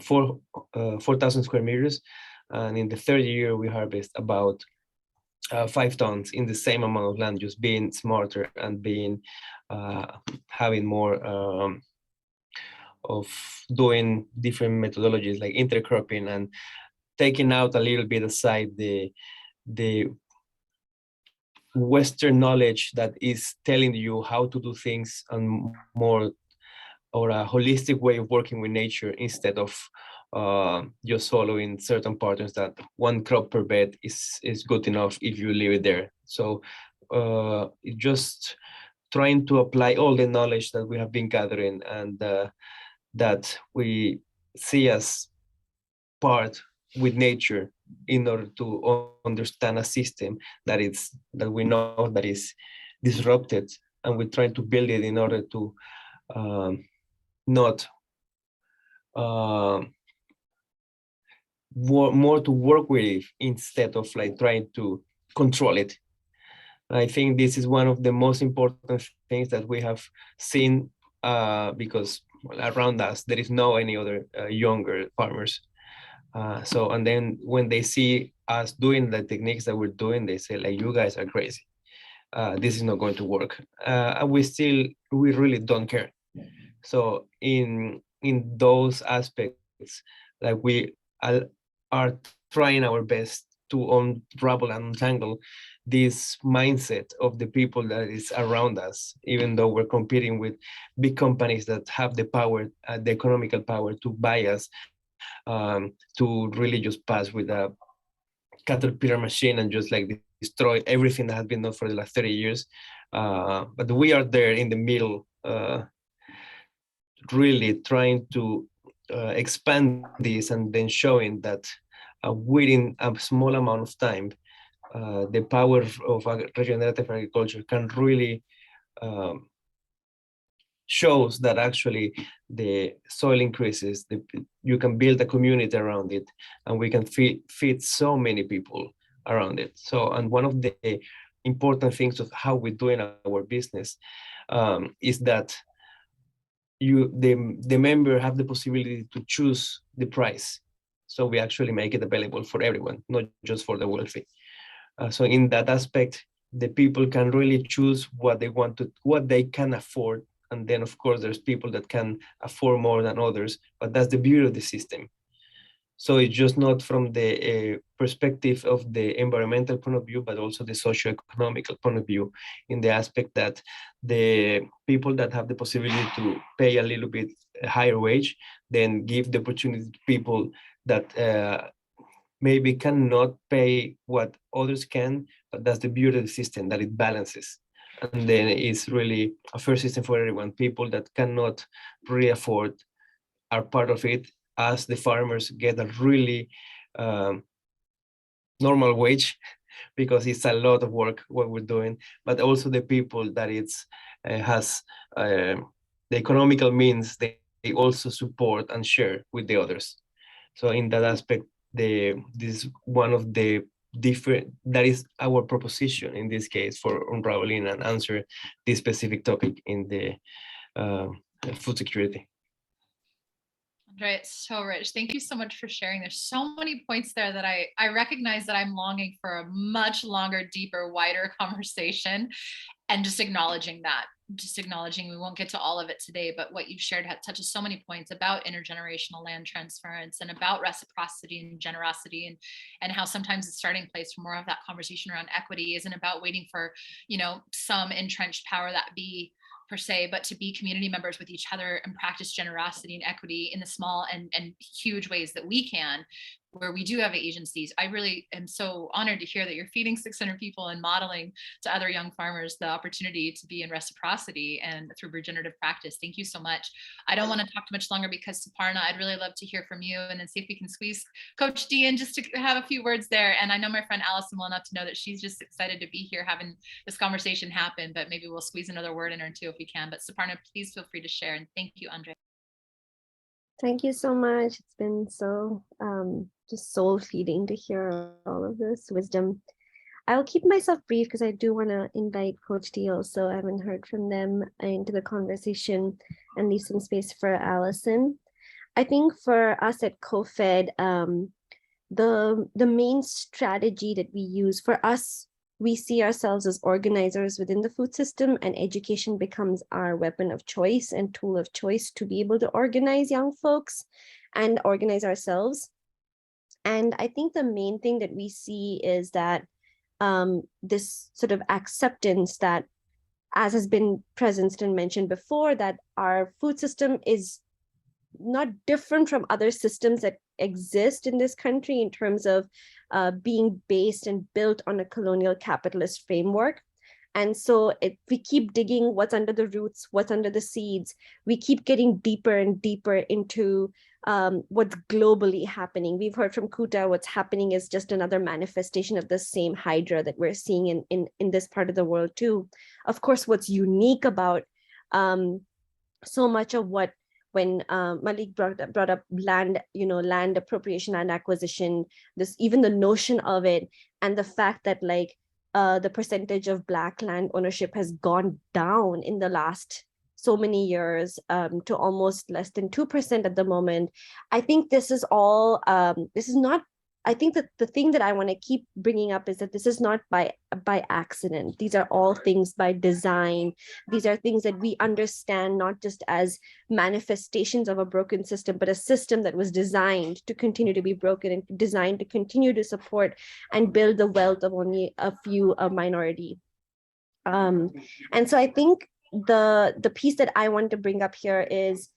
Speaker 3: 4,000 square meters, and in the third year we harvest about 5 tons in the same amount of land, just being smarter and being having more of doing different methodologies like intercropping, and taking out a little bit aside the Western knowledge that is telling you how to do things and more, or a holistic way of working with nature, instead of just following certain patterns that one crop per bed is good enough if you leave it there. So just trying to apply all the knowledge that we have been gathering, and that we see as part with nature, in order to understand a system that we know that is disrupted, and we're trying to build it in order to not more to work with it, instead of like trying to control it. I think this is one of the most important things that we have seen, because around us there is no any other younger farmers. So, and then when they see us doing the techniques that we're doing, they say like, you guys are crazy. This is not going to work. And we really don't care. So in those aspects, like we are trying our best to unravel and untangle this mindset of the people that is around us, even though we're competing with big companies that have the power, the economical power to buy us, to really just pass with a caterpillar machine and just like destroy everything that has been done for the last 30 years. But we are there in the middle, really trying to expand this, and then showing that within a small amount of time, the power of regenerative agriculture can really shows that actually the soil increases, you can build a community around it, and we can feed so many people around it. So, and one of the important things of how we're doing our business is that the member have the possibility to choose the price. So we actually make it available for everyone, not just for the wealthy. So in that aspect, the people can really choose what they want to, what they can afford. And then of course there's people that can afford more than others, but that's the beauty of the system. So it's just not from the perspective of the environmental point of view, but also the socio-economical point of view, in the aspect that the people that have the possibility to pay a little bit higher wage, then give the opportunity to people that maybe cannot pay what others can, but that's the beauty of the system, that it balances. And then it's really a fair system for everyone. People that cannot really afford are part of it, as the farmers get a really normal wage, because it's a lot of work what we're doing, but also the people that it's has the economical means, they also support and share with the others. So in that aspect, this is one of the different, that is our proposition in this case for unraveling and answer this specific topic in the food security.
Speaker 1: Andre, it's so rich. Thank you so much for sharing. There's so many points there that I recognize that I'm longing for a much longer, deeper, wider conversation, and just acknowledging that. Just acknowledging we won't get to all of it today, but what you've shared touches so many points about intergenerational land transference and about reciprocity and generosity, and how sometimes the starting place for more of that conversation around equity isn't about waiting for, you know, some entrenched power that be per se, but to be community members with each other and practice generosity and equity in the small and huge ways that we can, where we do have agencies. I really am so honored to hear that you're feeding 600 people and modeling to other young farmers the opportunity to be in reciprocity and through regenerative practice. Thank you so much. I don't want to talk too much longer because Suparna, I'd really love to hear from you, and then see if we can squeeze Coach D in just to have a few words there. And I know my friend Alison well enough to know that she's just excited to be here having this conversation happen, but maybe we'll squeeze another word in or two if we can. But Suparna, please feel free to share. And thank you, Andre.
Speaker 4: Thank you so much. It's been so just soul feeding to hear all of this wisdom. I'll keep myself brief because I do want to invite Coach D also. I haven't heard from them into the conversation, and leave some space for Alison. I think for us at CoFED, the main strategy that we use for us, we see ourselves as organizers within the food system, and education becomes our weapon of choice and tool of choice to be able to organize young folks and organize ourselves. And I think the main thing that we see is that this sort of acceptance that, as has been presenced and mentioned before, that our food system is not different from other systems that exist in this country in terms of being based and built on a colonial capitalist framework. And so we keep digging what's under the roots, what's under the seeds, we keep getting deeper and deeper into what's globally happening. We've heard from Kuta, what's happening is just another manifestation of the same hydra that we're seeing in this part of the world too. Of course, what's unique about so much of what, when Malik brought up land, land appropriation and acquisition, even the notion of it, and the fact that the percentage of Black land ownership has gone down in the last so many years to almost less than 2% at the moment. I think this is all, this is not, I think that the thing that I want to keep bringing up is that this is not by accident. These are all things by design. These are things that we understand not just as manifestations of a broken system, but a system that was designed to continue to be broken and designed to continue to support and build the wealth of only a few minority. And so I think the piece that I want to bring up here is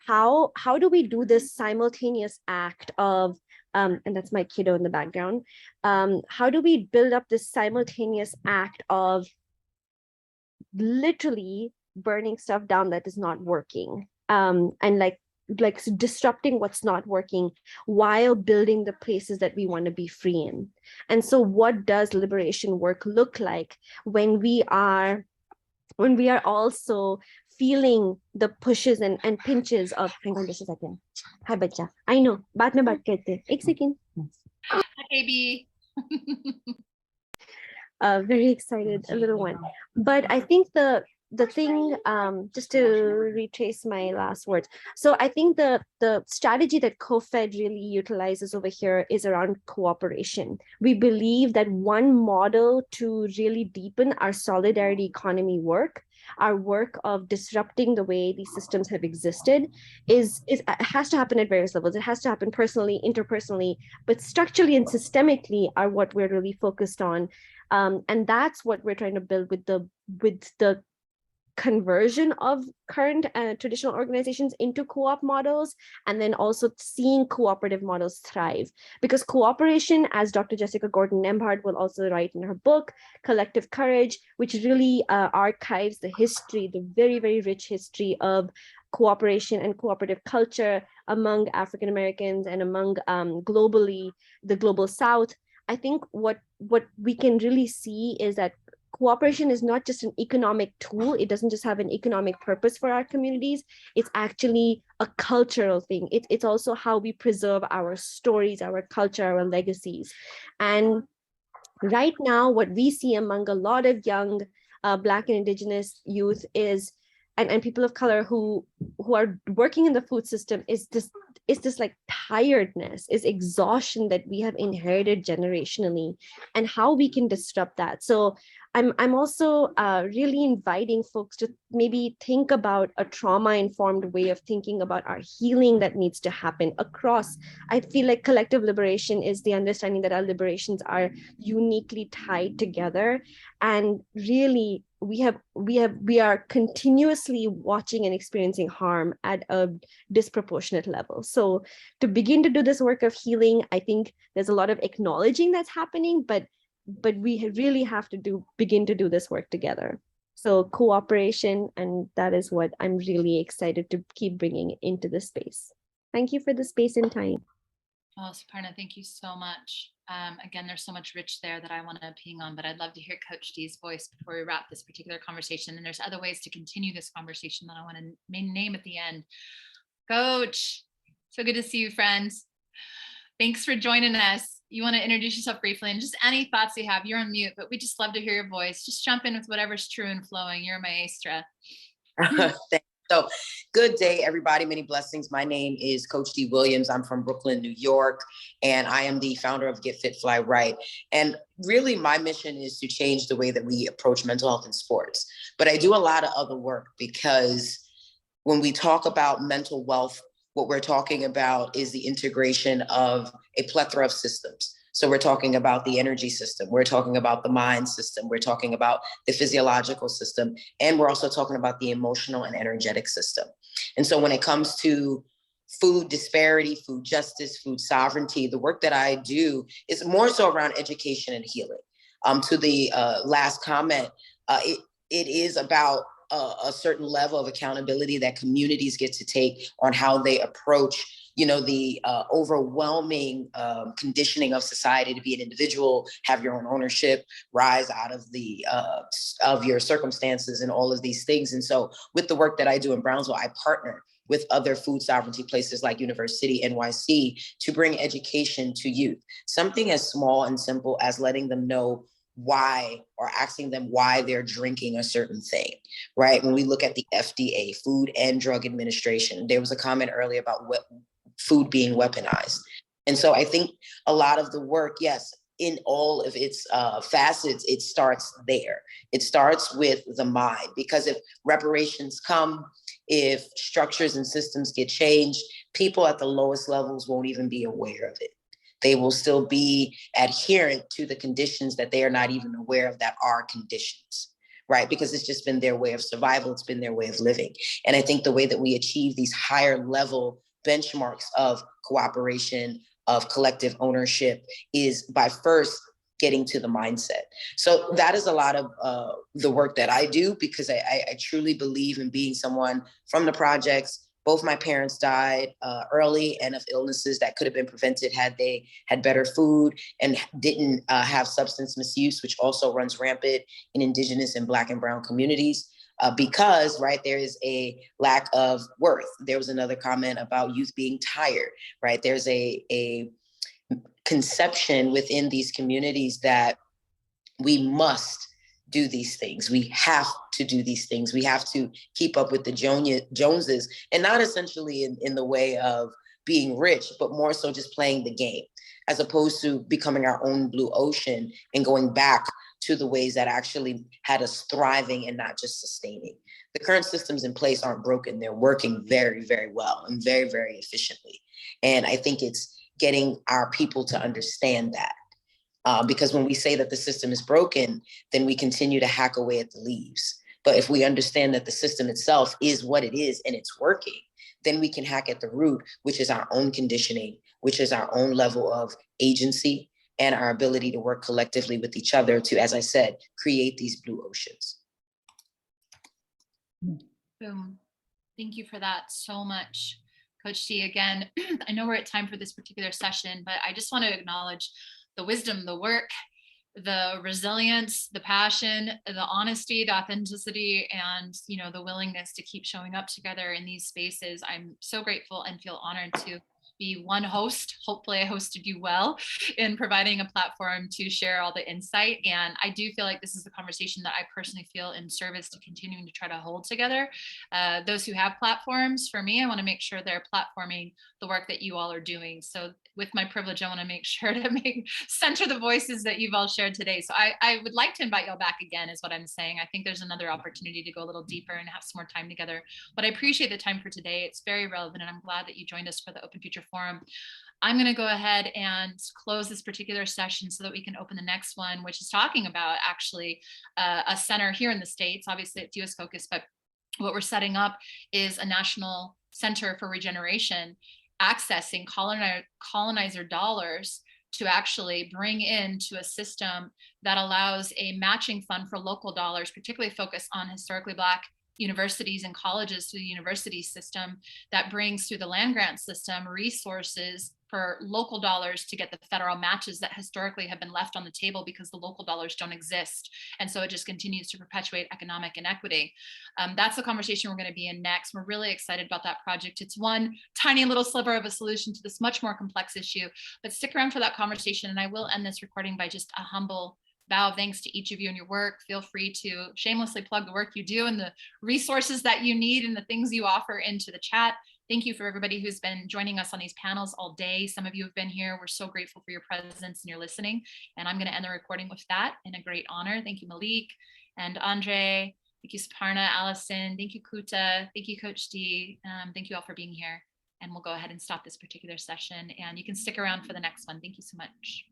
Speaker 4: how do we do this simultaneous act of and that's my kiddo in the background. How do we build up this simultaneous act of literally burning stuff down that is not working, and like disrupting what's not working while building the places that we want to be free in? And so what does liberation work look like when we are also feeling the pushes and pinches of, hang on just a second. Hi, bacha. I know. Baat mein baat kehte hain. Ek second.
Speaker 1: Hi, baby.
Speaker 4: Very excited, a little one. But I think the thing, just to retrace my last words. So I think the strategy that CoFED really utilizes over here is around cooperation. We believe that one model to really deepen our solidarity economy work, our work of disrupting the way these systems have existed, has to happen at various levels. It has to happen personally, interpersonally, but structurally and systemically are what we're really focused on. And that's what we're trying to build with the conversion of current traditional organizations into co-op models, and then also seeing cooperative models thrive. Because cooperation, as Dr. Jessica Gordon-Nembhard will also write in her book, Collective Courage, which really archives the history, the very, very rich history of cooperation and cooperative culture among African Americans and among globally, the global South. I think what what we can really see is that cooperation is not just an economic tool. It doesn't just have an economic purpose for our communities. It's actually a cultural thing. It's also how we preserve our stories, our culture, our legacies. And right now, what we see among a lot of young Black and Indigenous youth is, and people of color who are working in the food system, is this like tiredness, is exhaustion that we have inherited generationally, and how we can disrupt that. So I'm also really inviting folks to maybe think about a trauma-informed way of thinking about our healing that needs to happen across. I feel like collective liberation is the understanding that our liberations are uniquely tied together, and really we are continuously watching and experiencing harm at a disproportionate level. So to begin to do this work of healing, I think there's a lot of acknowledging that's happening, but we really have to begin to do this work together. So cooperation, and that is what I'm really excited to keep bringing into the space. Thank you for the space and time.
Speaker 1: Oh, Suparna, thank you so much. Again, there's so much rich there that I want to ping on, but I'd love to hear Coach D's voice before we wrap this particular conversation. And there's other ways to continue this conversation that I want to name at the end. Coach, so good to see you, friends. Thanks for joining us. You want to introduce yourself briefly and just any thoughts you have. You're on mute, but we just love to hear your voice. Just jump in with whatever's true and flowing. You're maestra.
Speaker 7: So good day, everybody. Many blessings. My name is Coach D. Williams. I'm from Brooklyn, New York, and I am the founder of Get Fit, Fly Right. And really my mission is to change the way that we approach mental health in sports. But I do a lot of other work, because when we talk about mental wealth, what we're talking about is the integration of a plethora of systems. So we're talking about the energy system, we're talking about the mind system, we're talking about the physiological system, and we're also talking about the emotional and energetic system. And so when it comes to food disparity, food justice, food sovereignty, the work that I do is more so around education and healing. To the last comment, it is about a certain level of accountability that communities get to take on how they approach, the overwhelming conditioning of society to be an individual, have your own ownership, rise out of of your circumstances and all of these things. And so with the work that I do in Brownsville, I partner with other food sovereignty places like University NYC to bring education to youth. Something as small and simple as letting them know why, or asking them why they're drinking a certain thing, right? When we look at the FDA, Food and Drug Administration, there was a comment earlier about food being weaponized. And so I think a lot of the work, yes, in all of its facets, it starts there. It starts with the mind, because if reparations come, if structures and systems get changed, people at the lowest levels won't even be aware of it. They will still be adherent to the conditions that they are not even aware of that are conditions, right? Because it's just been their way of survival. It's been their way of living. And I think the way that we achieve these higher level benchmarks of cooperation, of collective ownership, is by first getting to the mindset. So that is a lot of the work that I do, because I truly believe in being someone from the projects. Both my parents died early and of illnesses that could have been prevented had they had better food and didn't have substance misuse, which also runs rampant in Indigenous and Black and Brown communities. Because, right, there is a lack of worth. There was another comment about youth being tired, right? There's a conception within these communities that we must do these things. We have to do these things. We have to keep up with the Joneses, and not essentially in the way of being rich, but more so just playing the game, as opposed to becoming our own blue ocean and going back to the ways that actually had us thriving and not just sustaining. The current systems in place aren't broken. They're working very, very well and very, very efficiently. And I think it's getting our people to understand that. Because when we say that the system is broken, then we continue to hack away at the leaves. But if we understand that the system itself is what it is and it's working, then we can hack at the root, which is our own conditioning, which is our own level of agency and our ability to work collectively with each other to, as I said, create these blue oceans.
Speaker 1: Boom. Thank you for that so much, Coach T. Again, I know we're at time for this particular session, but I just want to acknowledge the wisdom, the work, the resilience, the passion, the honesty, the authenticity, and the willingness to keep showing up together in these spaces. I'm so grateful and feel honored to be one host. Hopefully I hosted you well in providing a platform to share all the insight. And I do feel like this is the conversation that I personally feel in service to continuing to try to hold together. Those who have platforms, for me, I want to make sure they're platforming the work that you all are doing. So with my privilege, I want to make sure to center the voices that you've all shared today. So I would like to invite y'all back again, is what I'm saying. I think there's another opportunity to go a little deeper and have some more time together. But I appreciate the time for today. It's very relevant, and I'm glad that you joined us for the Open Future Forum. I'm going to go ahead and close this particular session so that we can open the next one, which is talking about actually a center here in the States. Obviously it's US focused, but what we're setting up is a national center for regeneration, accessing colonizer dollars to actually bring into a system that allows a matching fund for local dollars, particularly focused on historically Black universities and colleges through the university system, that brings through the land grant system resources for local dollars to get the federal matches that historically have been left on the table because the local dollars don't exist. And so it just continues to perpetuate economic inequity. That's the conversation we're going to be in next. We're really excited about that project. It's one tiny little sliver of a solution to this much more complex issue, but stick around for that conversation. And I will end this recording by just a humble bow of thanks to each of you and your work. Feel free to shamelessly plug the work you do and the resources that you need and the things you offer into the chat. Thank you for everybody who's been joining us on these panels all day. Some of you have been here. We're so grateful for your presence and your listening. And I'm going to end the recording with that in a great honor. Thank you, Malik and Andre. Thank you, Suparna, Alison. Thank you, Kuta. Thank you, Coach D. Thank you all for being here. And we'll go ahead and stop this particular session. And you can stick around for the next one. Thank you so much.